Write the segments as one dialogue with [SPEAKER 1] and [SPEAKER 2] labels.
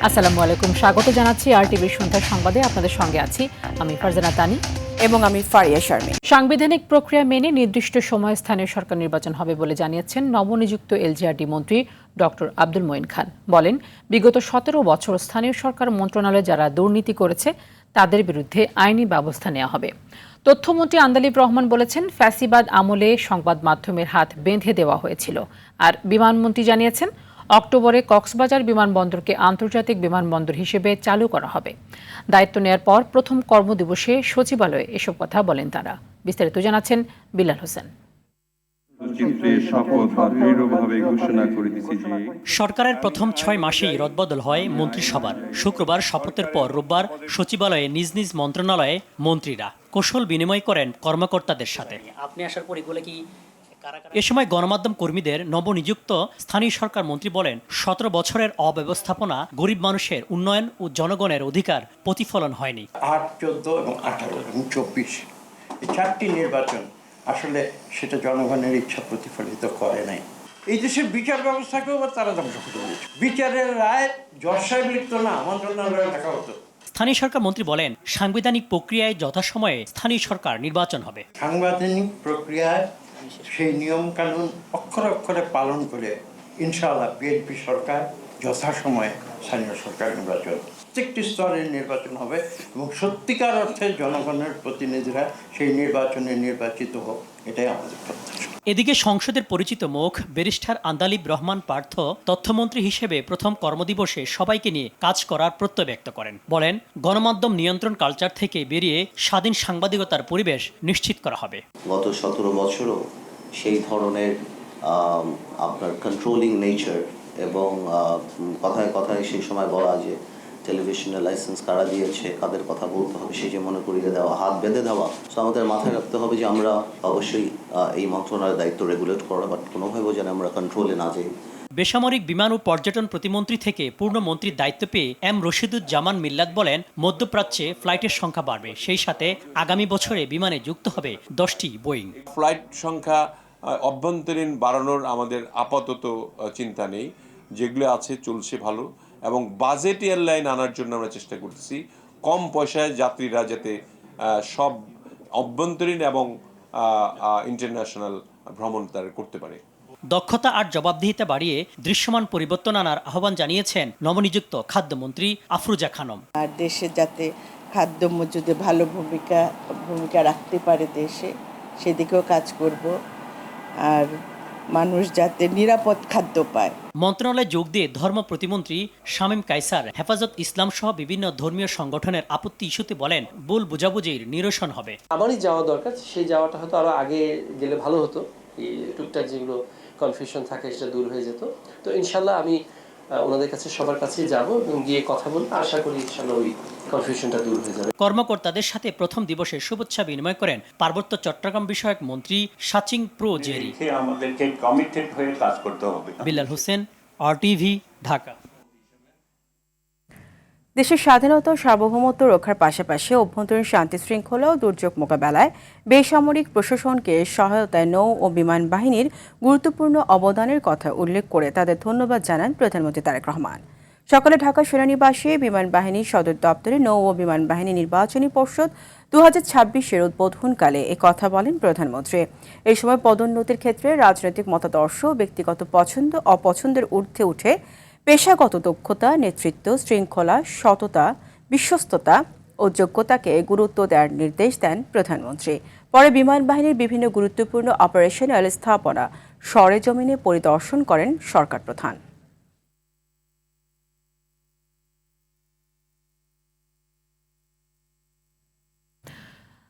[SPEAKER 1] আসসালামু আলাইকুম, স্বাগত জানাচ্ছি আরটিভির সন্ধ্যার সংবাদে। আপনাদের সঙ্গে আছি আমি ফারজানা তানি
[SPEAKER 2] এবং আমি ফারিয়া শারমিন।
[SPEAKER 1] সাংবিধানিক প্রক্রিয়া মেনে নির্দিষ্ট সময়ে স্থানীয় সরকার নির্বাচন হবে বলে জানিয়েছেন নবনিযুক্ত এলজিআরডি মন্ত্রী ডক্টর আব্দুল মঈন খান। বলেন, বিগত 17 বছর স্থানীয় সরকার মন্ত্রণালয়ে যারা দুর্নীতি করেছে তাদের বিরুদ্ধে আইনি ব্যবস্থা নেওয়া হবে। তথ্যমন্ত্রী আন্দালিব রহমান বলেছেন, ফ্যাসিবাদ আমলে সংবাদ মাধ্যমের হাত বেঁধে দেওয়া হয়েছিল। আর বিমানমন্ত্রী জানিয়েছেন, অক্টোবরে কক্সবাজার বিমানবন্দরকে আন্তর্জাতিক বিমানবন্দর হিসেবে চালু করা হবে। দায়িত্ব নেয়ার পর প্রথম কর্মদিবসে সচিবালয়ে এসব কথা বলেন তারা। বিস্তারিত জানাচ্ছেন বিলাল হোসেন।
[SPEAKER 3] সরকারের প্রথম 6 মাসেই রদবদল হয় মন্ত্রিসভার। শুক্রবার শপথের পর রোববার সচিবালয়ে নিজ নিজ মন্ত্রণালয়ে মন্ত্রীরা কৌশল বিনিময় করেন কর্মকর্তাদের সাথে। আপনি আসার পর এগুলো কি এ সময় গণমাধ্যম কর্মীদের নবনিযুক্ত স্থানীয় সরকার মন্ত্রী বলেন, 17 বছরের অব্যবস্থাপনা গরিব মানুষের উন্নয়ন ও জনগণের অধিকার প্রতিফলন হয়নি।
[SPEAKER 4] 8, 14 এবং 18 এবং 24 এই 4টি নির্বাচন আসলে সেটা জনগণের ইচ্ছা প্রতিফলিত করে নাই। এই দেশের বিচার ব্যবস্থাকেও তারা ধ্বংস করে দিয়েছে। বিচারের রায় জজ সাহেব লিখত না, মন্ত্রণালয়ে লেখা হতো।
[SPEAKER 3] স্থানীয় সরকার মন্ত্রী বলেন, সাংবিধানিক প্রক্রিয়ায় যথাসময়ে স্থানীয় সরকার নির্বাচন হবে।
[SPEAKER 4] সাংবিধানিক প্রক্রিয়ায় সেই নিয়ম কানুন অক্ষরে অক্ষরে পালন করে ইনশাআল্লাহ বিএনপি সরকার যথাসময়ে স্থানীয় সরকার নির্বাচন, প্রত্যেকটি স্তরের নির্বাচন হবে এবং সত্যিকার অর্থে জনগণের প্রতিনিধিরা সেই নির্বাচনে নির্বাচিত হোক, এটাই আমাদের প্রত্যাশা।
[SPEAKER 3] এদিকে সংসদের পরিচিত মুখ ব্যারিস্টার আন্দালিব রহমান পার্থ তথ্যমন্ত্রী হিসেবে প্রথম কর্মদিবসে সবাইকে নিয়ে কাজ করার প্রত্যয় ব্যক্ত করেন। বলেন, গণমাধ্যম নিয়ন্ত্রণ কালচার থেকে বেরিয়ে স্বাধীন সাংবাদিকতার পরিবেশ নিশ্চিত করা হবে।
[SPEAKER 5] গত 17 বছরও সেই ধরনের আপনার কন্ট্রোলিং নেচার এবং কথায় কথায় সেই সময় বলা যে টেলিভিশনের লাইসেন্স কারা দিয়েছে, কাদের কথা বলতে হবে, সেই যে মনে করিয়ে দেওয়া, হাত বেঁধে দেওয়া। সো আমাদের মাথায় রাখতে হবে যে আমরা অবশ্যই এই মন্ত্রণালয়ের দায়িত্ব রেগুলেট করা, বাট কোনোভাবেও যেন আমরা কন্ট্রোলে না যাই।
[SPEAKER 3] বেসামরিক বিমান ও পর্যটন প্রতিমন্ত্রী থেকে পূর্ণমন্ত্রীর দায়িত্ব পেয়ে এম রশিদুজ্জামান মিল্লাত বলেন, মধ্যপ্রাচ্যে ফ্লাইটের সংখ্যা বাড়বে, সেই সাথে আগামী বছরে বিমানে যুক্ত হবে 10টি বোয়িং।
[SPEAKER 6] ফ্লাইট সংখ্যা অভ্যন্তরীণ বাড়ানোর আমাদের আপাতত চিন্তা নেই, যেগুলো আছে চলছে ভালো, এবং বাজেট এয়ারলাইন আনার জন্য আমরা চেষ্টা করতেছি। কম পয়সায় যাত্রীরা যাতে সব অভ্যন্তরীণ এবং ইন্টারন্যাশনাল ভ্রমণ তারা করতে পারে।
[SPEAKER 3] দক্ষতা আর জবাবদিহিতা বাড়িয়ে দৃশ্যমান পরিবর্তন আনার আহ্বান জানিয়েছেন নবনিযুক্ত খাদ্যমন্ত্রী আফরোজা খানম।
[SPEAKER 2] আর দেশে যাতে খাদ্য মজুদে ভালো ভূমিকা রাখতে পারে দেশে, সেদিকেও কাজ করব। আর মানুষ যাতে নিরাপদ খাদ্য পায়।
[SPEAKER 3] মন্ত্রণালয়ে যোগ দিয়ে ধর্ম প্রতিমন্ত্রী শামীম কায়সার হেফাজত ইসলাম সহ বিভিন্ন ধর্মীয় সংগঠনের আপত্তি ইস্যুতে বলেন, ভুল বোঝাবুঝির নিরসন হবে।
[SPEAKER 7] আমারই যাওয়া দরকার, সেই যাওয়াটা হয়তো আরো আগে গেলে ভালো হতো। এই টুকটাক যেগুলো কনফিউশন থাকে সেটা দূর হয়ে যেত। তো ইনশাল্লাহ আমি ওনাদের কাছে সবার কাছেই যাব এবং গিয়ে কথা বলবো। আশা করি ইনশাল্লাহ ওই কনফিউশনটা দূর হয়ে যাবে।
[SPEAKER 3] কর্মকর্তাদের সাথে প্রথম দিবসে শুভেচ্ছা বিনিময় করেন পার্বত্য চট্টগ্রাম বিষয়ক মন্ত্রী সাচিং প্রো জেরি।
[SPEAKER 8] আমাদেরকে কমিটেড হয়ে কাজ করতে হবে।
[SPEAKER 3] বিলাল হোসেন, আরটিভি, ঢাকা।
[SPEAKER 2] দেশের স্বাধীনতা ও সার্বভৌমত্ব রক্ষার পাশাপাশি অভ্যন্তরীণ শান্তি শৃঙ্খলা ও দুর্যোগ মোকাবেলায় বেসামরিক প্রশাসনকে সহায়তায় নৌ ও বিমান বাহিনীর গুরুত্বপূর্ণ অবদানের কথা উল্লেখ করে তাদের ধন্যবাদ জানান প্রধানমন্ত্রী তারেক রহমান। সকালে ঢাকা সেনানিবাসে বিমান বাহিনীর সদর দপ্তরে নৌ ও বিমান বাহিনী নির্বাচনী পর্ষদ 2026-এর উদ্বোধনকালে এ কথা বলেন প্রধানমন্ত্রী। এই সময় পদোন্নতির ক্ষেত্রে রাজনৈতিক মতাদর্শ ও ব্যক্তিগত পছন্দ অপছন্দের ঊর্ধ্বে উঠে পেশাগত দক্ষতা, নেতৃত্ব, শৃঙ্খলা, সততা, বিশ্বস্ততা ও যোগ্যতাকে গুরুত্ব দেওয়ার নির্দেশ দেন প্রধানমন্ত্রী। পরে বিমান বাহিনীর বিভিন্ন গুরুত্বপূর্ণ অপারেশনাল স্থাপনা সরেজমিনে পরিদর্শন করেন সরকার প্রধান।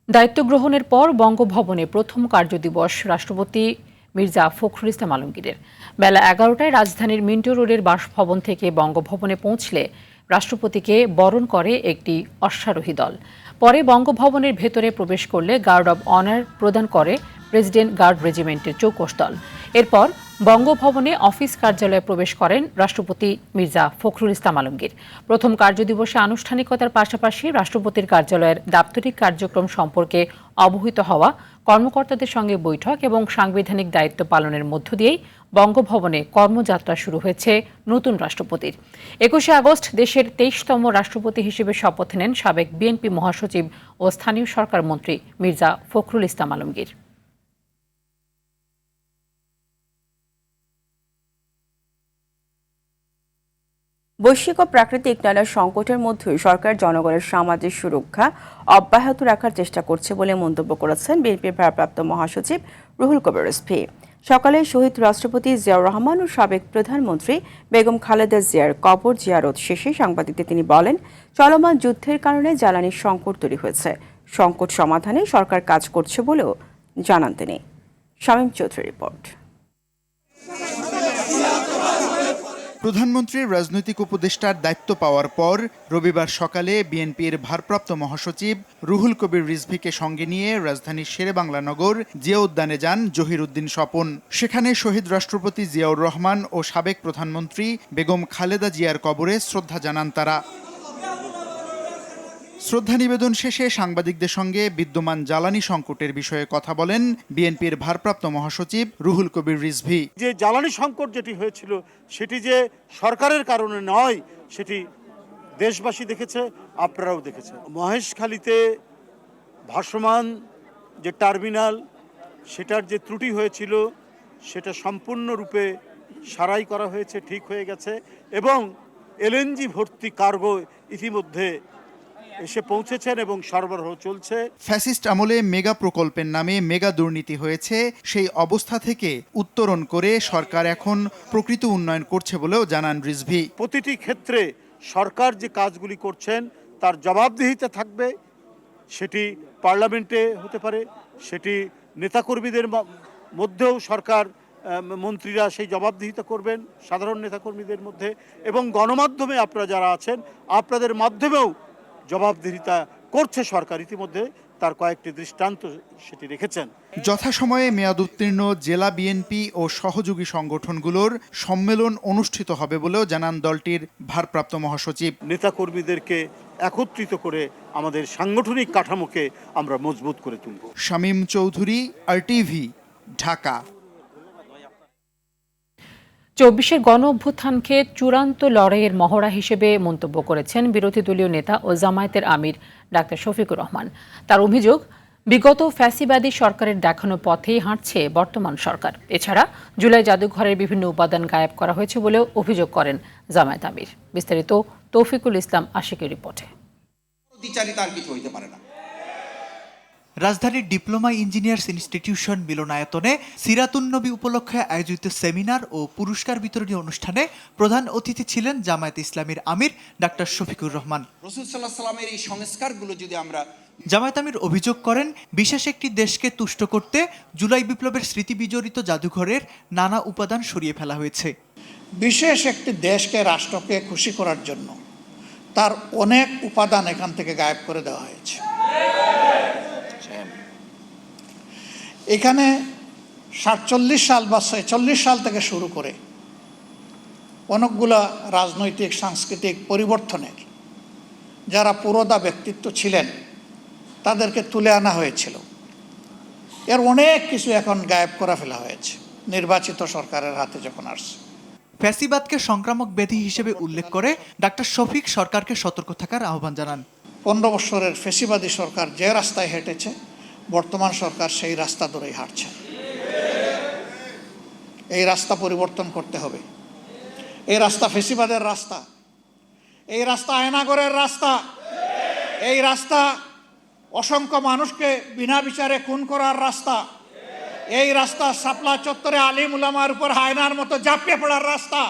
[SPEAKER 1] দায়িত্ব গ্রহণের পর বঙ্গভবনে প্রথম কার্যদিবস রাষ্ট্রপতি মির্জা ফখরুল ইসলাম আলমগীরের। বেলা 11টায় রাজধানীর মিন্টো রোডের বাসভবন থেকে বঙ্গভবনে পৌঁছলে রাষ্ট্রপতিকে বরণ করে একটি অশ্বারোহী দল। পরে বঙ্গভবনের ভেতরে প্রবেশ করলে গার্ড অব অনার প্রদান করে প্রেসিডেন্ট গার্ড রেজিমেন্টের চৌকস দল। এরপর বঙ্গভবনে অফিস কার্যালয়ে প্রবেশ করেন রাষ্ট্রপতি মির্জা ফখরুল ইসলাম আলমগীর। প্রথম কার্যদিবসে আনুষ্ঠানিকতার পাশাপাশি রাষ্ট্রপতির কার্যালয়ের দাপ্তরিক কার্যক্রম সম্পর্কে অবহিত হওয়া, কর্মকর্তাদের সঙ্গে বৈঠক এবং সাংবিধানিক দায়িত্ব পালনের মধ্য দিয়েই বঙ্গভবনে কর্মযাত্রা শুরু হয়েছে নতুন রাষ্ট্রপতির। 21শে আগস্ট দেশের 23তম রাষ্ট্রপতি হিসেবে শপথ নেন সাবেক বিএনপি মহাসচিব ও স্থানীয় সরকার মন্ত্রী মির্জা ফখরুল ইসলাম আলমগীর।
[SPEAKER 2] বৈশ্বিক ও প্রাকৃতিক নানা সংকটের মধ্যেই সরকার জনগণের সামাজিক সুরক্ষা অব্যাহত রাখার চেষ্টা করছে বলে মন্তব্য করেছেন বিএনপির ভারপ্রাপ্ত মহাসচিব রুহুল কবির রিজভী। সকালে শহীদ রাষ্ট্রপতি জিয়াউর রহমান ও সাবেক প্রধানমন্ত্রী বেগম খালেদা জিয়ার কবর জিয়ারত শেষে সাংবাদিকদের তিনি বলেন, চলমান যুদ্ধের কারণে জ্বালানির সংকট তৈরি হয়েছে, সংকট সমাধানে সরকার কাজ করছে বলেও জানান তিনি। শামীম চৌধুরী রিপোর্ট।
[SPEAKER 9] প্রধানমন্ত্রীর রাজনৈতিক উপদেষ্টার দায়িত্ব পাওয়ার পর রবিবার সকালে বিএনপির ভারপ্রাপ্ত মহাসচিব রুহুল কবির রিজভীকে সঙ্গে নিয়ে রাজধানীর শেরেবাংলা নগর জিয়া উদ্যানে যান জহির উদ্দিন স্বপন। সেখানে শহীদ রাষ্ট্রপতি জিয়াউর রহমান ও সাবেক প্রধানমন্ত্রী বেগম খালেদা জিয়ার কবরে শ্রদ্ধা জানান তারা। শ্রদ্ধা নিবেদন শেষে সাংবাদিকদের সঙ্গে বিদ্যমান জ্বালানি সংকটের বিষয়ে কথা বলেন বিএনপির ভারপ্রাপ্ত মহাসচিব রুহুল কবির রিজভী।
[SPEAKER 10] যে জ্বালানি সংকট যেটি হয়েছিল সেটি যে সরকারের কারণে নয়, সেটি দেশবাসী দেখেছে, আপনারাও দেখেছেন। মহেশখালীতে ভাসমান যে টার্মিনাল, সেটার যে ত্রুটি হয়েছিল সেটা সম্পূর্ণরূপে সারাই করা হয়েছে, ঠিক হয়ে গেছে, এবং এলএনজি ভর্তি কার্গো ইতিমধ্যে এসে পৌঁছেছেন এবং সরবরাহ চলছে।
[SPEAKER 9] ফ্যাসিস্ট আমলে মেগা প্রকল্পের নামে মেগা দুর্নীতি হয়েছে, সেই অবস্থা থেকে উত্তরণ করে সরকার এখন প্রকৃত উন্নয়ন করছে বলেও জানান রিজভী।
[SPEAKER 10] প্রতিটি ক্ষেত্রে সরকার যে কাজগুলি করছেন তার জবাবদিহিতা থাকবে, সেটি পার্লামেন্টে হতে পারে, সেটি নেতাকর্মীদের মধ্যেও সরকার মন্ত্রীরা সেই জবাবদিহিতা করবেন সাধারণ নেতাকর্মীদের মধ্যে, এবং গণমাধ্যমে আপনারা যারা আছেন আপনাদের মাধ্যমেও জবাবদিহিতা করছে সরকার। ইতিমধ্যে তার কয়েকটি দৃষ্টান্ত সেটি রেখেছেন।
[SPEAKER 9] যথাসময়ে মেয়াদ উত্তীর্ণ জেলা বিএনপি ও সহযোগী সংগঠনগুলোর সম্মেলন অনুষ্ঠিত হবে বলেও জানান দলটির ভারপ্রাপ্ত মহাসচিব।
[SPEAKER 10] নেতাকর্মীদেরকে একত্রিত করে আমাদের সাংগঠনিক কাঠামোকে আমরা মজবুত করে তুলব।
[SPEAKER 9] শামীম চৌধুরী, RTV, ঢাকা।
[SPEAKER 1] 24-এর গণ অভ্যুত্থানকে চূড়ান্ত লড়াইয়ের মহড়া হিসেবে মন্তব্য করেছেন বিরোধী দলীয় নেতা ও জামায়াতের আমির ডাক্তার শফিকুর রহমান। তার অভিযোগ, বিগত ফ্যাসিবাদী সরকারের দেখানো পথেই হাঁটছে বর্তমান সরকার। এছাড়া জুলাই জাদুঘরের বিভিন্ন উপাদান গায়েব করা হয়েছে বলেও অভিযোগ করেন জামায়াত আমির। বিস্তারিত তৌফিকুল ইসলাম আশিকের রিপোর্টে।
[SPEAKER 11] কিছু হইতে পারে না।
[SPEAKER 12] রাজধানীর ডিপ্লোমা ইঞ্জিনিয়ার্স ইনস্টিটিউশন মিলনায়তনে সিরাতুন্নবী উপলক্ষে আয়োজিত সেমিনার ও পুরস্কার বিতরণী অনুষ্ঠানে প্রধান অতিথি ছিলেন জামায়াত ইসলামীর আমির ডাক্তার শফিকুর রহমান।
[SPEAKER 11] রাসূল সাল্লাল্লাহু আলাইহি ওয়াসাল্লামের এই সংস্কারগুলো যদি আমরা
[SPEAKER 12] জামায়াত আমির অভিযোগ করেন, বিশেষ একটি দেশকে তুষ্ট করতে জুলাই বিপ্লবের স্মৃতি বিজড়িত জাদুঘরের নানা উপাদান সরিয়ে ফেলা হয়েছে।
[SPEAKER 13] বিশেষ একটি দেশকে, রাষ্ট্রকে খুশি করার জন্য তার অনেক উপাদান এখান থেকে গায়েব করে দেওয়া হয়েছে। এখানে 47 সাল বা 46 সাল থেকে শুরু করে অনেকগুলা রাজনৈতিক সাংস্কৃতিক পরিবর্তনের যারা পুরোদা ব্যক্তিত্ব ছিলেন তাদেরকে তুলে আনা হয়েছিল। এর অনেক কিছু এখন গায়েব করে ফেলা হয়েছে নির্বাচিত সরকারের হাতে যখন আসছে।
[SPEAKER 12] ফ্যাসিবাদকে সংক্রামক ব্যাধি হিসেবে উল্লেখ করে ডাক্তার শফিক সরকারকে সতর্ক থাকার আহ্বান জানান।
[SPEAKER 13] 15 বছরের ফ্যাসিবাদী সরকার যে রাস্তায় হেঁটেছে, বর্তমান সরকার সেই রাস্তা ধরেই হাঁটছে। এই রাস্তা পরিবর্তন করতে হবে। এই রাস্তা ফ্যাসিবাদের রাস্তা, এই রাস্তা আয়নাগরের রাস্তা, এই রাস্তা অসংখ্য মানুষকে বিনা বিচারে খুন করার রাস্তা, এই রাস্তা শাপলা চত্বরে আলিম উলামার উপর হায়নার মতো ঝাঁপিয়ে পড়ার রাস্তা।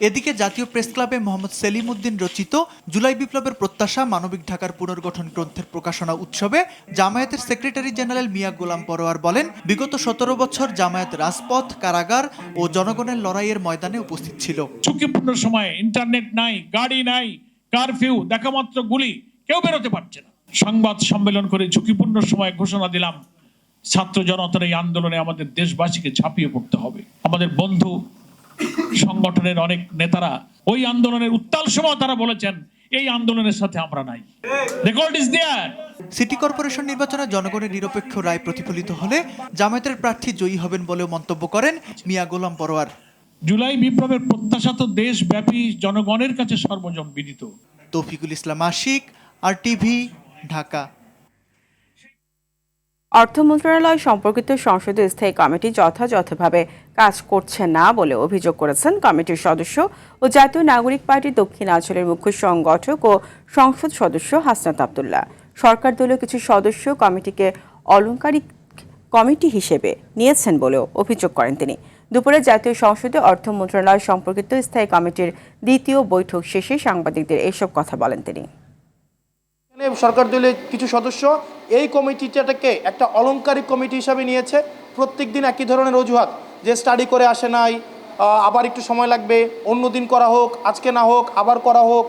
[SPEAKER 12] এদিকে জাতীয় প্রেস ক্লাবে মোহাম্মদ সেলিম উদ্দিন রচিত জুলাই বিপ্লবের প্রত্যাশা মানবিক ঢাকার পুনর্গঠন গ্রন্থের প্রকাশনা উৎসবে জামায়াতের সেক্রেটারি জেনারেল মিয়া গোলাম পরোয়ার বলেন, বিগত 17 বছর জামায়াত রাজপথ, কারাগার ও জনগণের লড়াইয়ের ময়দানে উপস্থিত ছিল।
[SPEAKER 14] ঝুঁকিপূর্ণ সময়ে ইন্টারনেট নাই, গাড়ি নাই, কারফিউ, দেখামাত্র গুলি, কেউ বেরোতে পারছে না। সংবাদ সম্মেলন করে ঝুঁকিপূর্ণ সময় ঘোষণা দিলাম ছাত্র জনতার এই আন্দোলনে আমাদের দেশবাসীকে ঝাঁপিয়ে পড়তে হবে। আমাদের বন্ধু সংগঠনের অনেক নেতারা ওই আন্দোলনের উত্তাল সময় তারা বলেছেন এই আন্দোলনের সাথে আমরা নাই। Record is there.
[SPEAKER 12] City corporation নির্বাচনে জনগণের নিরপেক্ষ রায় প্রতিফলিত হলে জামায়াতের প্রার্থী জয়ী হবেন বলেও মন্তব্য করেন মিয়া গোলাম পরোয়ার।
[SPEAKER 14] জুলাই বিপ্লবের প্রত্যাশা তো দেশব্যাপী জনগণের কাছে সর্বজন বিদিত।
[SPEAKER 12] তৌফিকুল ইসলাম আশিক, RTV, ঢাকা।
[SPEAKER 2] অর্থ মন্ত্রণালয় সম্পর্কিত সংসদীয় স্থায়ী কমিটি যথাযথভাবে কাজ করছে না বলে অভিযোগ করেছেন কমিটির সদস্য ও জাতীয় নাগরিক পার্টি দক্ষিণাঞ্চলের মুখ্য সংগঠক ও সংসদ সদস্য হাসনাত আব্দুল্লাহ। সরকার দলীয় কিছু সদস্য কমিটিকে অলংকারিক কমিটি হিসেবে নিয়েছেন বলেও অভিযোগ করেন তিনি। দুপুরে জাতীয় সংসদে অর্থ মন্ত্রণালয় সম্পর্কিত স্থায়ী কমিটির দ্বিতীয় বৈঠক শেষে সাংবাদিকদের এসব কথা বলেন তিনি।
[SPEAKER 15] সরকার দলের কিছু সদস্য এই কমিটিটাকে একটা অলংকারিক কমিটি হিসাবে নিয়েছে। প্রত্যেক দিন একই ধরনের অজুহাত, যে স্টাডি করে আসে নাই, আবার একটু সময় লাগবে, অন্য দিন করা হোক, আজকে না হোক আবার করা হোক।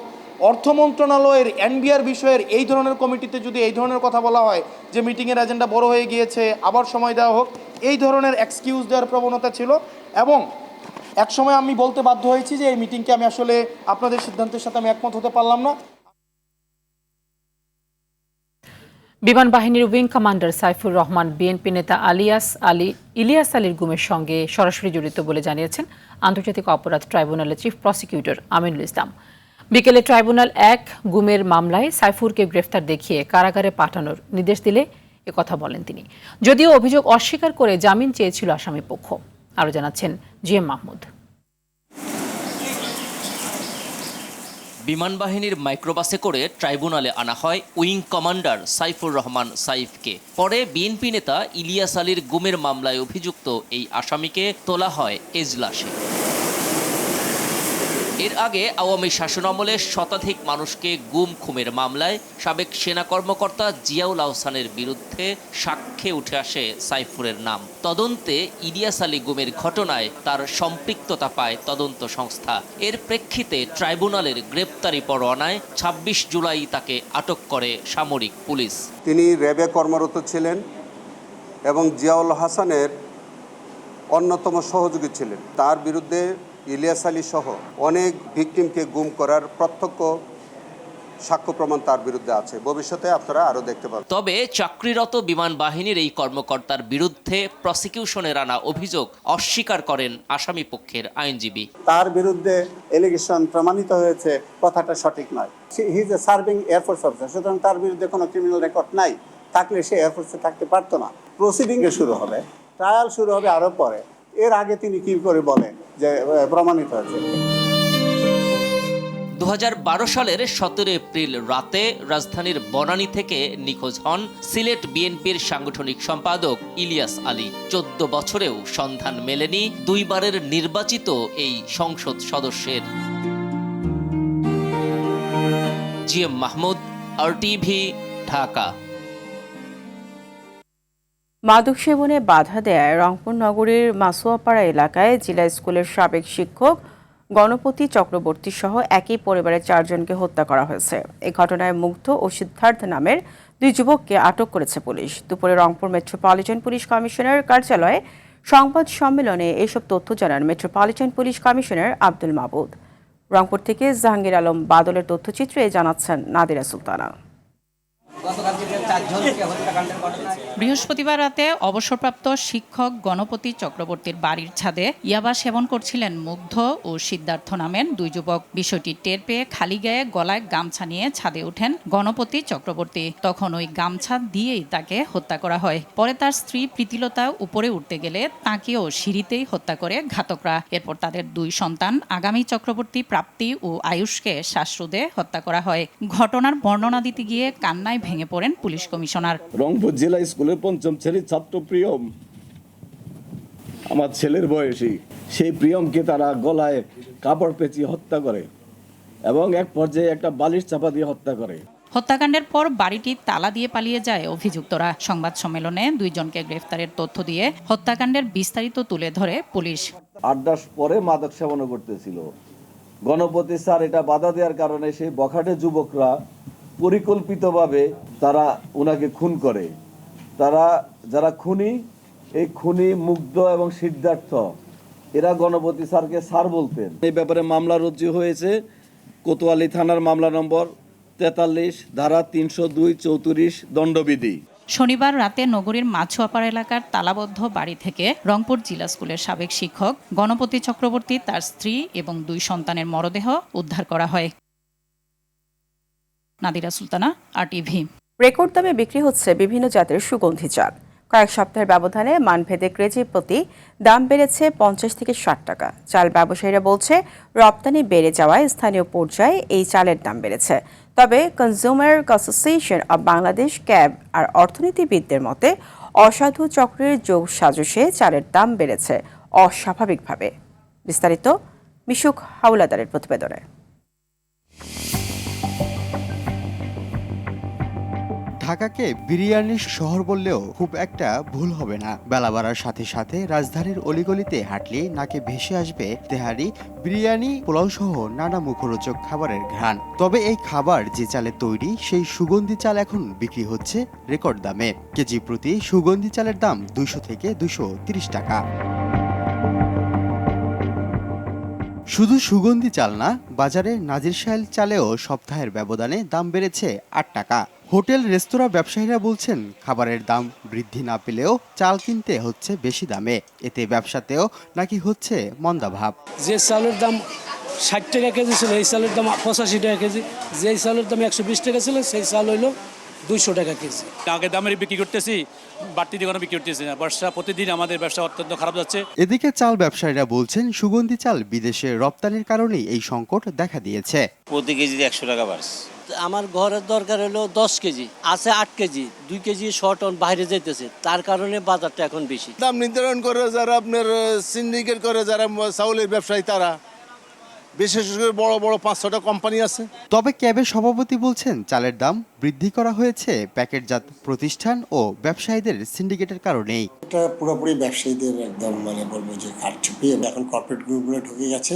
[SPEAKER 15] অর্থ মন্ত্রণালয়ের এনবিআর বিষয়ের এই ধরনের কমিটিতে যদি এই ধরনের কথা বলা হয় যে মিটিংয়ের এজেন্ডা বড় হয়ে গিয়েছে, আবার সময় দেওয়া হোক, এই ধরনের এক্সকিউজ দেওয়ার প্রবণতা ছিল। এবং এক সময় আমি বলতে বাধ্য হয়েছি যে এই মিটিংকে আমি আসলে আপনাদের সিদ্ধান্তের সাথে আমি একমত হতে পারলাম না।
[SPEAKER 1] বিমান বাহিনীর wing commander Saifur Rahman BNP নেতা ইলিয়াস আলীর গুমের সঙ্গে সরাসরি জড়িত বলে জানিয়েছেন আন্তর্জাতিক অপরাধ ট্রাইব্যুনালের চিফ প্রসিকিউটর আমিনুল ইসলাম। বিকেলে ট্রাইব্যুনাল 1 গুমের মামলায় সাইফুরকে গ্রেফতার দেখিয়ে কারাগারে পাঠানোর নির্দেশ দিলে একথা বলেন তিনি। যদিও অভিযোগ অস্বীকার করে জামিন চেয়েছিল আসামি পক্ষ। আরও জানাচ্ছেন জিএম মাহমুদ।
[SPEAKER 16] বিমান বাহিনীর মাইক্রোবাসে করে ট্রাইব্যুনালে আনা হয় উইং কমান্ডার সাইফুর রহমান সাইফকে। পরে বিএনপি নেতা ইলিয়াস আলীর গুমের মামলায় অভিযুক্ত এই আসামিকে তোলা হয় এজলাসে। এর আগে আওয়ামী শাসনামলে শতাধিক মানুষকে গুম খুনের মামলায় সাবেক সেনা কর্মকর্তা জিয়াউল আহসানের বিরুদ্ধে সাক্ষ্যে উঠে আসে সাইফুরের নাম। তদন্তে ইলিয়াস আলী গুমের ঘটনায় তার সম্পৃক্ততা পায় তদন্ত সংস্থা। এর প্রেক্ষিতে ট্রাইব্যুনালের গ্রেপ্তারি পরোয়ানায় ২৬ জুলাই তাকে আটক করে সামরিক পুলিশ।
[SPEAKER 17] তিনি র্যাবে কর্মরত ছিলেন এবং জিয়াউল হাসানের অন্যতম সহযোগী ছিলেন। তার বিরুদ্ধে ইলিয়াস আলী সহ অনেক ভিকটিমকে গুম করার প্রত্যক্ষ সাক্ষ্য প্রমাণ তার বিরুদ্ধে আছে। ভবিষ্যতে আপনারা আরও দেখতে পাবেন।
[SPEAKER 16] তবে চাকরিরত বিমান বাহিনীর এই কর্মকর্তার বিরুদ্ধে প্রসিকিউশনের আনা অভিযোগ অস্বীকার করেন আসামি পক্ষের আইনজীবী।
[SPEAKER 17] তার বিরুদ্ধে এলিগেশন প্রমাণিত হয়েছে, কথাটা সঠিক নয়। He is a serving air force officer, সুতরাং তার বিরুদ্ধে কোনো ক্রিমিনাল রেকর্ড নাই। থাকলে সে এয়ারফোর্সে থাকতে পারতো না। প্রসিডিং শুরু হবে, ট্রায়াল শুরু হবে আরও পরে। এর আগে তিনি কি করে বলেন যে প্রমাণিত হয়েছে?
[SPEAKER 16] ২০১২ সালের ১৭ এপ্রিল রাতে রাজধানীর বনানী থেকে নিখোঁজ হন সিলেট বিএনপির সাংগঠনিক সম্পাদক ইলিয়াস আলী। ১৪ বছরেও সন্ধান মেলেনি দুইবারের নির্বাচিত এই সংসদ সদস্যের। GM Mahmud, RTV, Dhaka.
[SPEAKER 2] মাদক সেবনে বাধা দেয় রংপুর নগরীর মাসুয়াপাড়া এলাকায় জেলা স্কুলের সাবেক শিক্ষক গণপতি চক্রবর্তী সহ একই পরিবারের 4 জনকে হত্যা করা হয়েছে। এই ঘটনায় মুগ্ধ ও সিদ্ধার্থ নামের 2 যুবককে আটক করেছে পুলিশ। দুপুরে রংপুর মেট্রোপলিটন পুলিশ কমিশনার কার্যালয়ে সংবাদ সম্মেলনে এসব তথ্য জানান মেট্রোপলিটন পুলিশ কমিশনার আব্দুল মাবুদ। রংপুর থেকে জাহাঙ্গীর আলম বাদলের তথ্যচিত্রে জানাচ্ছেন নাদিরা সুলতানা।
[SPEAKER 18] বৃহস্পতিবার রাতে অবসরপ্রাপ্ত শিক্ষক গণপতি চক্রবর্তীর বাড়ির ছাদে ইয়াবা সেবন করছিলেন মুগ্ধ ও সিদ্ধার্থ নামের 2 যুবক। বিষয়টি টের পেয়ে খালি গায়ে গলায় গামছা নিয়ে ছাদে ওঠেন গণপতি চক্রবর্তী। তখন ওই গামছা দিয়েই তাকে হত্যা করা হয়। পরে তার স্ত্রী প্রীতিলতা উপরে উঠতে গেলে তাকেও সিঁড়িতেই হত্যা করে ঘাতকরা। এরপর তাদের 2 সন্তান আগামী চক্রবর্তী, প্রাপ্তি ও আয়ুষকে শ্বাসরোধে হত্যা করা হয়। ঘটনার বর্ণনা দিতে গিয়ে কান্নায় ভেঙে পড়েন পুলিশ কমিশনার।
[SPEAKER 19] রংপুর জেলা স্কুলের 5ম শ্রেণীর ছাত্র প্রিয়ম, আমার ছেলের বয়সী, সেই প্রিয়মকে তারা গলায় কাপড় পেঁচিয়ে হত্যা করে এবং এক পর্যায়ে একটা বালিশ চাপা দিয়ে হত্যা করে।
[SPEAKER 18] হত্যাকাণ্ডের পর বাড়িটি তালা দিয়ে পালিয়ে যায় অভিযুক্তরা। সংবাদ সম্মেলনে 2 জনকে গ্রেফতারের তথ্য দিয়ে হত্যাকাণ্ডের বিস্তারিত তুলে ধরে পুলিশ।
[SPEAKER 19] 8-10 পরে মাদক সেবন করতেছিল গণপতি স্যার, এটা বাধা দেওয়ার কারণে সেই বখাটে যুবকরা পরিকল্পিতভাবে তারা ওনাকে খুন করে। যারা খুনি, এই খুনি মুগ্ধ এবং সিদ্ধার্থ এরা গণপতি স্যারকে স্যার বলতেন। এই ব্যাপারে মামলা রুজু হয়েছে কোতোয়ালি থানার মামলা নম্বর 43 ধারা 302-34 দণ্ডবিধি।
[SPEAKER 18] শনিবার রাতে নগরীর মাছুয়াপাড়া এলাকার তালাবদ্ধ বাড়ি থেকে রংপুর জিলা স্কুলের সাবেক শিক্ষক গণপতি চক্রবর্তী, তার স্ত্রী এবং 2 সন্তানের মরদেহ উদ্ধার করা হয়। নাদিরা সুলতানা, RTV।
[SPEAKER 2] রেকর্ড দামে বিক্রি হচ্ছে বিভিন্ন জাতের সুগন্ধি চাল। কয়েক সপ্তাহের ব্যবধানে মানভেদে কেজি প্রতি দাম বেড়েছে 50 থেকে 60 টাকা। চাল ব্যবসায়ীরা বলছে, রপ্তানি বেড়ে যাওয়ায় স্থানীয় পর্যায়ে এই চালের দাম বেড়েছে। তবে consumer association of Bangladesh CAB আর অর্থনীতিবিদদের মতে অসাধু চক্রের যোগ সাজসে চালের দাম বেড়েছে অস্বাভাবিকভাবে। বিস্তারিত মিশুক হাওলাদারের প্রতিবেদনে।
[SPEAKER 20] ঢাকাকে বিরিয়ানির শহর বললেও খুব একটা ভুল হবে না। বেলা বাড়ার সাথে সাথে রাজধানীর অলিগলিতে হাঁটলে নাকে ভেসে আসবে তেহারি, বিরিয়ানি, পোলাও সহ নানা মুখরোচক খাবারের ঘ্রাণ। তবে এই খাবার যে চালে তৈরি, সেই সুগন্ধি চাল এখন বিক্রি হচ্ছে রেকর্ড দামে। কেজি প্রতি সুগন্ধি চালের দাম 200 থেকে 230 টাকা। শুধু সুগন্ধি চাল না, বাজারে নাজিরশাইল চালেও সপ্তাহের ব্যবধানে দাম বেড়েছে 8 টাকা। হোটেল রেস্তোরাঁ ব্যবসায়ীরা বলছেন, খাবারের দাম বৃদ্ধি না পেলেও চাল কিনতে হচ্ছে বেশি দামে। এতে ব্যবসাতেও নাকি হচ্ছে মন্দাভাব।
[SPEAKER 21] যে চালের দাম 60 টাকা কেজি ছিল, এই চালের দাম 85 টাকা কেজি। যে চালের দাম 120 টাকা ছিল, সেই চাল হইল 200 টাকা কেজি।
[SPEAKER 22] আগে দামের বিক্রি করতেছি, বাড়তি দোকানে বিক্রি করতেছি না। ব্যবসা প্রতিদিন আমাদের ব্যবসা অত্যন্ত খারাপ যাচ্ছে।
[SPEAKER 20] এদিকে চাল ব্যবসায়ীরা বলছেন, সুগন্ধি চাল বিদেশে রপ্তানির কারণেই এই সংকট দেখা দিয়েছে।
[SPEAKER 23] প্রতি কেজি 100 টাকা বাড়ছে।
[SPEAKER 21] আমার ঘরের দরকার হলো 10 কেজি, আছে 8 কেজি, 2 কেজি শর্ট অন বাইরে যাইতেছে, তার কারণে বাজারটা এখন বেশি।
[SPEAKER 24] দাম নির্ধারণ করে যারা আপনার সিন্ডিকেট করে, যারা চাউলের ব্যবসায়ী, তারা বিশেষ করে বড় বড় 5-6টা কোম্পানি আছে।
[SPEAKER 20] তবে ক্যাবের সভাপতি বলছেন, চালের দাম বৃদ্ধি করা হয়েছে প্যাকেটজাত প্রতিষ্ঠান ও ব্যবসায়ীদের সিন্ডিকেটের কারণেই।
[SPEAKER 25] এটা পুরোপুরি ব্যবসায়ীদের একদম বলবো যে কারচুপি। এখন কর্পোরেট গ্রুপগুলো ঢুকে গেছে,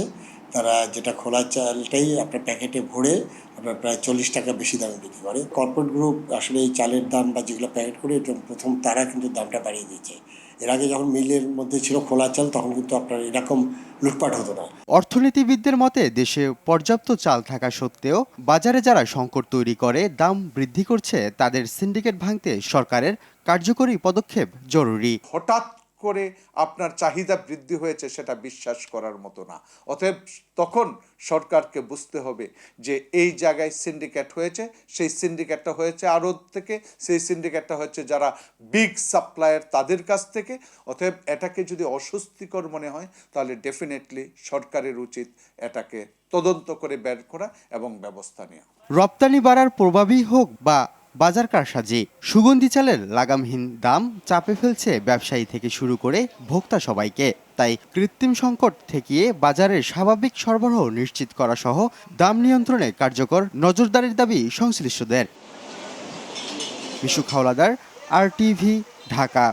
[SPEAKER 25] তারা যেটা খোলা চালটাই আপনার প্যাকেটে ভরে আপনার প্রায় 40 টাকা বেশি দামে বিক্রি করে। কর্পোরেট গ্রুপ আসলে এই চালের দাম বা যেগুলো প্যাকেট করে, এটা প্রথম তারা কিন্তু দামটা বাড়িয়ে দিয়েছে। এর আগে যখন মিলের মধ্যে ছিল খোলা চাল, তখন কিন্তু আপনার এরকম লুটপাট হতো না।
[SPEAKER 20] অর্থনীতিবিদদের মতে, দেশে পর্যাপ্ত চাল থাকা সত্ত্বেও বাজারে যারা সংকট তৈরি করে দাম বৃদ্ধি করছে, তাদের সিন্ডিকেট ভাঙতে সরকারের কার্যকরী পদক্ষেপ জরুরি।
[SPEAKER 26] হঠাৎ করে আপনার চাহিদা বৃদ্ধি হয়েছে সেটা বিশ্বাস করার মতো না। অতএব তখন সরকারকে বুঝতে হবে যে এই জায়গায় সিন্ডিকেট হয়েছে, সেই সিন্ডিকেটটা হয়েছে আড়ত থেকে, সেই সিন্ডিকেটটা হচ্ছে যারা বিগ সাপ্লায়ার তাদের কাছ থেকে। অতএব এটাকে যদি অস্বস্তিকর মনে হয়, তাহলে ডেফিনেটলি সরকারের উচিত এটাকে তদন্ত করে বের করা এবং ব্যবস্থা নেওয়া।
[SPEAKER 20] রপ্তানি বাড়ার প্রভাবই হোক বা বাজার কারসাজি, সুগন্ধি চালের লাগামহীন দাম চাপে ফেলছে ব্যবসায়ী থেকে শুরু করে ভোক্তা সবাইকে। তাই কৃত্রিম সংকট ঠেকিয়ে বাজারের স্বাভাবিক সরবরাহ নিশ্চিত করা সহ দাম নিয়ন্ত্রণে কার্যকর নজরদারির দাবি সংশ্লিষ্টদের। মিশুক হাওলাদার, RTV, ঢাকা।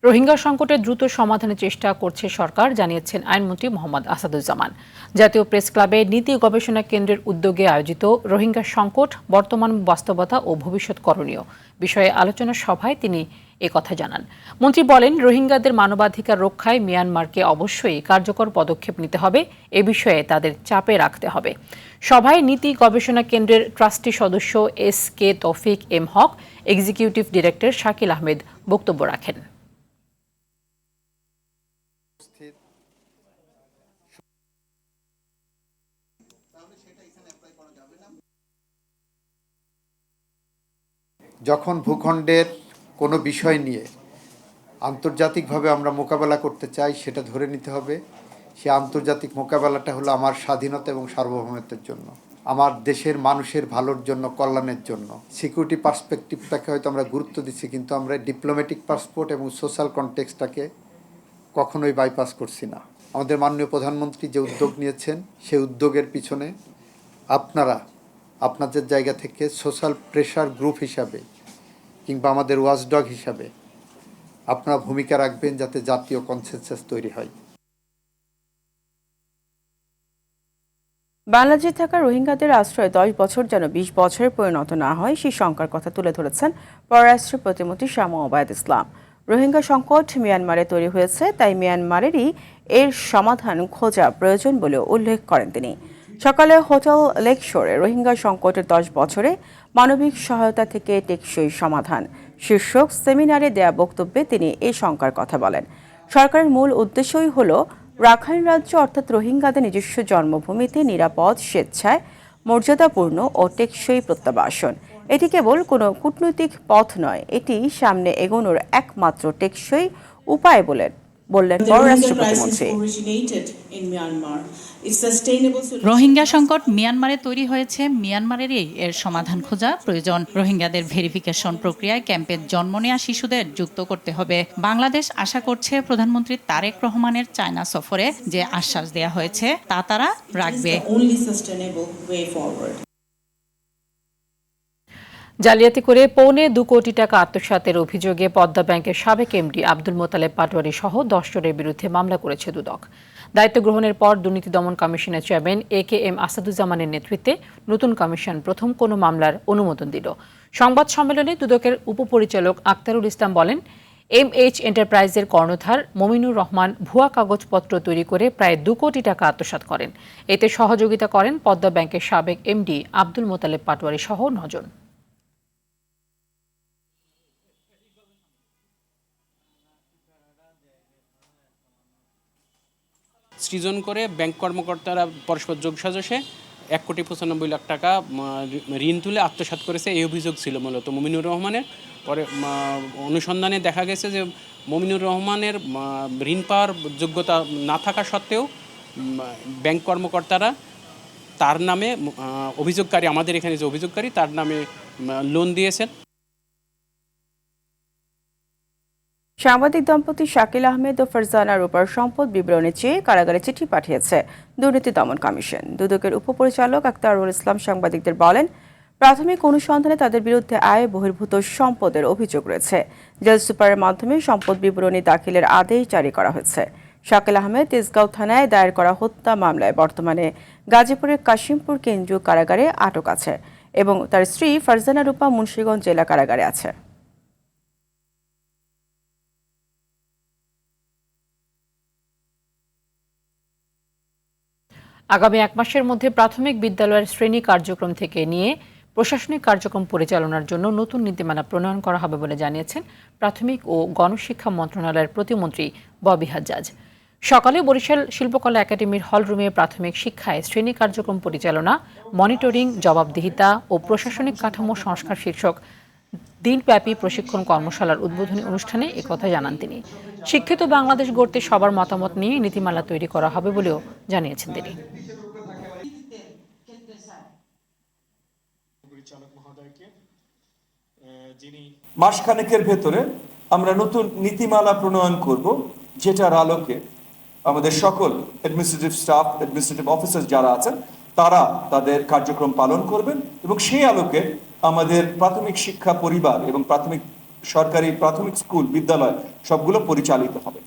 [SPEAKER 1] রোহিঙ্গা সংকটের দ্রুত সমাধানের চেষ্টা করছে সরকার, জানিয়েছেন আইনমন্ত্রী মোহাম্মদ আসাদুজ্জামান। জাতীয় প্রেস ক্লাবে নীতি গবেষণা কেন্দ্রের উদ্যোগে আয়োজিত রোহিঙ্গা সংকট, বর্তমান বাস্তবতা ও ভবিষ্যৎ করণীয় বিষয়ে আলোচনা সভায় তিনি একথা জানান। মন্ত্রী বলেন, রোহিঙ্গাদের মানবাধিকার রক্ষায় মিয়ানমারকে অবশ্যই কার্যকর পদক্ষেপ নিতে হবে, এ বিষয়ে তাদের চাপে রাখতে হবে। সভায় নীতি গবেষণা কেন্দ্রের ট্রাস্টি সদস্য SK তৌফিক M হক, এক্সিকিউটিভ ডিরেক্টর শাকিল আহমেদ বক্তব্য রাখেন।
[SPEAKER 27] যখন ভূখণ্ডের কোনো বিষয় নিয়ে আন্তর্জাতিকভাবে আমরা মোকাবেলা করতে চাই, সেটা ধরে নিতে হবে সে আন্তর্জাতিক মোকাবেলাটা হলো আমার স্বাধীনতা এবং সার্বভৌমত্বের জন্য, আমার দেশের মানুষের ভালোর জন্য, কল্যাণের জন্য। সিকিউরিটি পার্সপেক্টিভটাকে হয়তো আমরা গুরুত্ব দিচ্ছি, কিন্তু আমরা ডিপ্লোম্যাটিক পাসপোর্ট এবং সোশ্যাল কনটেক্সটটাকে কখনোই বাইপাস করছি না। আমাদের মাননীয় প্রধানমন্ত্রী যে উদ্যোগ নিয়েছেন, সেই উদ্যোগের পিছনে আপনারা আপনাদের জায়গা থেকে সোশ্যাল প্রেশার গ্রুপ হিসাবে কিংবা আমাদের ওয়াচডগ হিসাবে আপনারা ভূমিকা রাখবেন, যাতে জাতীয় কনসেনসাস তৈরি হয়।
[SPEAKER 2] বাংলাদেশে থাকা রোহিঙ্গাদের আশ্রয় 10 বছর যেন 20 বছরে পরিণত না হয় সেই শঙ্কার কথা তুলে ধরেছেন পররাষ্ট্র প্রতিমন্ত্রী শামা ওবায়দ ইসলাম। রোহিঙ্গা সংকট মিয়ানমারে তৈরি হয়েছে, তাই মিয়ানমারেরই এর সমাধান খোঁজা প্রয়োজন বলেও উল্লেখ করেন তিনি। সকালে হোটেল লেকশোরে রোহিঙ্গা সংকটের 10 বছরে মানবিক সহায়তা থেকে টেকসই সমাধান শীর্ষক সেমিনারে দেয়া বক্তব্যে তিনি এই শঙ্কার কথা বলেন। সরকারের মূল উদ্দেশ্যই হল রাখাইন রাজ্য অর্থাৎ রোহিঙ্গাদের নিজস্ব জন্মভূমিতে নিরাপদ, স্বেচ্ছায় মর্যাদাপূর্ণ ও টেকসই প্রত্যাবাসন। এটি কেবল কোনো কূটনৈতিক পথ নয়, এটি সামনে এগোনোর একমাত্র টেকসই উপায় বললেন পররাষ্ট্র প্রতিমন্ত্রী।
[SPEAKER 18] রোহিঙ্গা সংকট মিয়ানমারে তৈরি হয়েছে, মিয়ানমারেরই এর সমাধান খোঁজা প্রয়োজন। রোহিঙ্গাদের ভেরিফিকেশন প্রক্রিয়ায় ক্যাম্পে জন্ম নেওয়া শিশুদের যুক্ত করতে হবে। বাংলাদেশ আশা করছে প্রধানমন্ত্রী তারেক রহমানের চায়না সফরে যে আশ্বাস দেয়া হয়েছে তা তারা রাখবে।
[SPEAKER 1] জালিয়াতি করে 2.25 কোটি টাকা আত্মসাতের অভিযোগে পদ্মা ব্যাংকের সাবেক এমডি আব্দুল মোতালেব পাটোয়ারি সহ 10 জনের বিরুদ্ধে মামলা করেছে দুদক। দায়িত্ব গ্রহণের পর দুর্নীতি দমন কমিশনের চেয়ারম্যান AKM আসাদুজ্জামানের নেতৃত্বে নতুন কমিশন প্রথম কোনো মামলার অনুমোদন দিল। সংবাদ সম্মেলনে দুদকের উপপরিচালক আক্তারুল ইসলাম বলেন, MH এন্টারপ্রাইজের কর্ণধার মমিনুর রহমান ভুয়া কাগজপত্র তৈরি করে প্রায় 2 কোটি টাকা আত্মসাৎ করেন। এতে সহযোগিতা করেন পদ্মা ব্যাংকের সাবেক এমডি আব্দুল মোতালেব পাটোয়ারি সহ 9 জন।
[SPEAKER 3] সৃজন করে ব্যাংক কর্মকর্তারা পরস্পর যোগসাজশে 1,95,00,000 টাকা ঋণ তুলে আত্মসাৎ করেছে, এই অভিযোগ ছিল মূলত মমিনুর রহমানের। পরে অনুসন্ধানে দেখা গেছে যে মমিনুর রহমানের ঋণ পাওয়ার যোগ্যতা না থাকা সত্ত্বেও ব্যাংক কর্মকর্তারা তার নামে অভিযোগকারী, আমাদের এখানে যে অভিযোগকারী তার নামে লোন দিয়েছেন।
[SPEAKER 2] সাংবাদিক দম্পতি শাকিল আহমেদ ও ফারজানা রূপার সম্পদ বিবরণী চেয়ে কারাগারে চিঠি পাঠিয়েছে দুর্নীতি দমন কমিশন। দুদকের উপপরিচালক আক্তারুল ইসলাম সাংবাদিকদের বলেন, প্রাথমিক অনুসন্ধানে তাদের বিরুদ্ধে আয় বহির্ভূত সম্পদের অভিযোগ রয়েছে। জেল সুপারের মাধ্যমে সম্পদ বিবরণী দাখিলের আদেশ জারি করা হয়েছে। শাকিল আহমেদ তেজগাঁও থানায় দায়ের করা হত্যা মামলায় বর্তমানে গাজীপুরের কাশিমপুর কেন্দ্রীয় কারাগারে আটক আছে এবং তার স্ত্রী ফারজানা রূপা মুন্সিগঞ্জ জেলা কারাগারে আছে।
[SPEAKER 1] আগামী 1 মাসের মধ্যে প্রাথমিক বিদ্যালয়ের শ্রেণী কার্যক্রম থেকে নিয়ে প্রশাসনিক কার্যক্রম পরিচালনার জন্য নতুন নীতিমালা প্রণয়ন করা হবে বলে জানিয়েছেন প্রাথমিক ও গণশিক্ষা মন্ত্রণালয়ের প্রতিমন্ত্রী ববি হাজ্জাজ। সকালে বরিশাল শিল্পকলা একাডেমির হলরুমে প্রাথমিক শিক্ষায় শ্রেণী কার্যক্রম পরিচালনা, মনিটরিং, জবাবদিহিতা ও প্রশাসনিক কাঠামো সংস্কার শীর্ষক দিনব্যাপী প্রশিক্ষণ কর্মশালার উদ্বোধনী অনুষ্ঠানে একথা জানান তিনি। শিক্ষিত বাংলাদেশ গড়তে সবার মতামত নিয়ে নীতিমালা তৈরি করা হবে বলেও জানিয়েছেন তিনি।
[SPEAKER 4] মাসখানেকের ভেতরে আমরা নতুন নীতিমালা প্রণয়ন করব, যেটার আলোকে আমাদের সকল অ্যাডমিনিস্ট্রেটিভ স্টাফ, অ্যাডমিনিস্ট্রেটিভ অফিসার যারা আছেন তারা তাদের কার্যক্রম পালন করবেন এবং সেই আলোকে আমাদের প্রাথমিক শিক্ষা পরিবার এবং সরকারি প্রাথমিক স্কুল, বিদ্যালয় সবগুলো পরিচালিত হবে।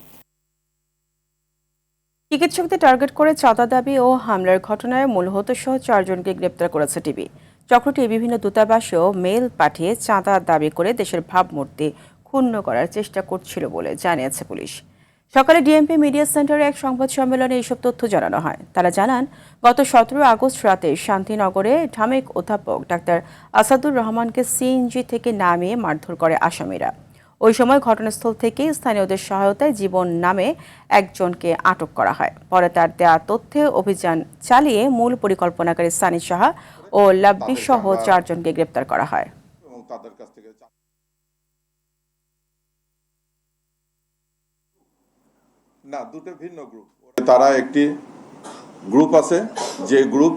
[SPEAKER 2] চিকিৎসকদের টার্গেট করে চাঁদা দাবি ও হামলার ঘটনায় মূল হোতাসহ 4 জনকে গ্রেপ্তার করেছে টিবি। চক্রটি বিভিন্ন দূতাবাসেও মেল পাঠিয়ে চাঁদা দাবি করে দেশের ভাবমূর্তি ক্ষুণ্ণ করার চেষ্টা করছিল বলে জানিয়েছে পুলিশ। সকালে ডিএমপি মিডিয়া সেন্টারে এক সংবাদ সম্মেলনে এইসব তথ্য জানানো হয়। তারা জানান, গত 17 আগস্ট রাতে শান্তিনগরে ঢামেক অধ্যাপক ডাক্তার আসাদুর রহমানকে সিএনজি থেকে নামিয়ে মারধর করে আসামিরা। ওই সময় ঘটনাস্থল থেকে স্থানীয়দের সহায়তায় জীবন নামে একজনকে আটক করা হয়। পরে তার দেয়া তথ্যে অভিযান চালিয়ে মূল পরিকল্পনাকারী সানি সাহা ও লাব্বি সহ 4 জনকে গ্রেপ্তার করা হয়।
[SPEAKER 5] না, দুটো ভিন্ন গ্রুপ। তারা একটি গ্রুপ আছে যে গ্রুপ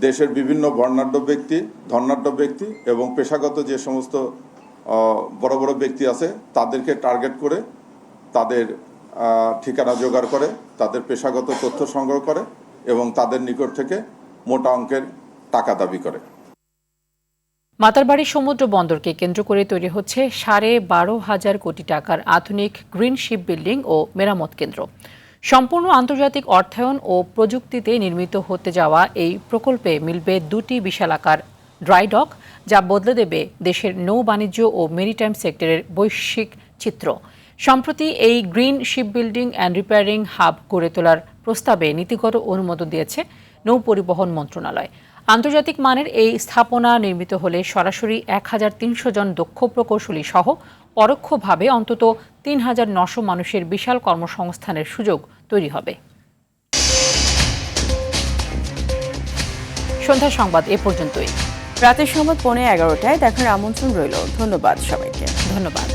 [SPEAKER 5] দেশের বিভিন্ন বর্ণাঢ্য ব্যক্তি, ধনাঢ্য ব্যক্তি এবং পেশাগত যে সমস্ত বড় বড় ব্যক্তি আছে তাদেরকে টার্গেট করে তাদের ঠিকানা জোগাড় করে, তাদের পেশাগত তথ্য সংগ্রহ করে এবং তাদের নিকট থেকে মোটা অঙ্কের টাকা দাবি করে।
[SPEAKER 1] মাতারবাড়ি সমুদ্র বন্দরকে কেন্দ্র করে তৈরি হচ্ছে 12,500 কোটি টাকার আধুনিক গ্রিন শিপ বিল্ডিং ও মেরামত কেন্দ্র। সম্পূর্ণ আন্তর্জাতিক অর্থায়ন ও প্রযুক্তিতে নির্মিত হতে যাওয়া এই প্রকল্পে মিলবে 2টি বিশালাকার ড্রাই ডক, যা বদলে দেবে দেশের নৌ বাণিজ্য ও মেরিটাইম সেক্টরের বৈশ্বিক চিত্র। সম্প্রতি এই green ship building and repairing hub গড়ে তোলার প্রস্তাবে নীতিগত অনুমোদন দিয়েছে নৌ পরিবহন মন্ত্রণালয়। আন্তর্জাতিক মানের এই স্থাপনা নির্মিত হলে সরাসরি 1300 জন দক্ষ প্রকৌশলী সহ পরোক্ষভাবে অন্তত 3900 মানুষের বিশাল কর্মসংস্থানের সুযোগ তৈরি হবে। সন্ধ্যা সংবাদ এ পর্যন্তই।
[SPEAKER 2] রাতের সংবাদ 11:15 দেখার আমন্ত্রণ রইল। ধন্যবাদ সবাইকে।
[SPEAKER 1] ধন্যবাদ।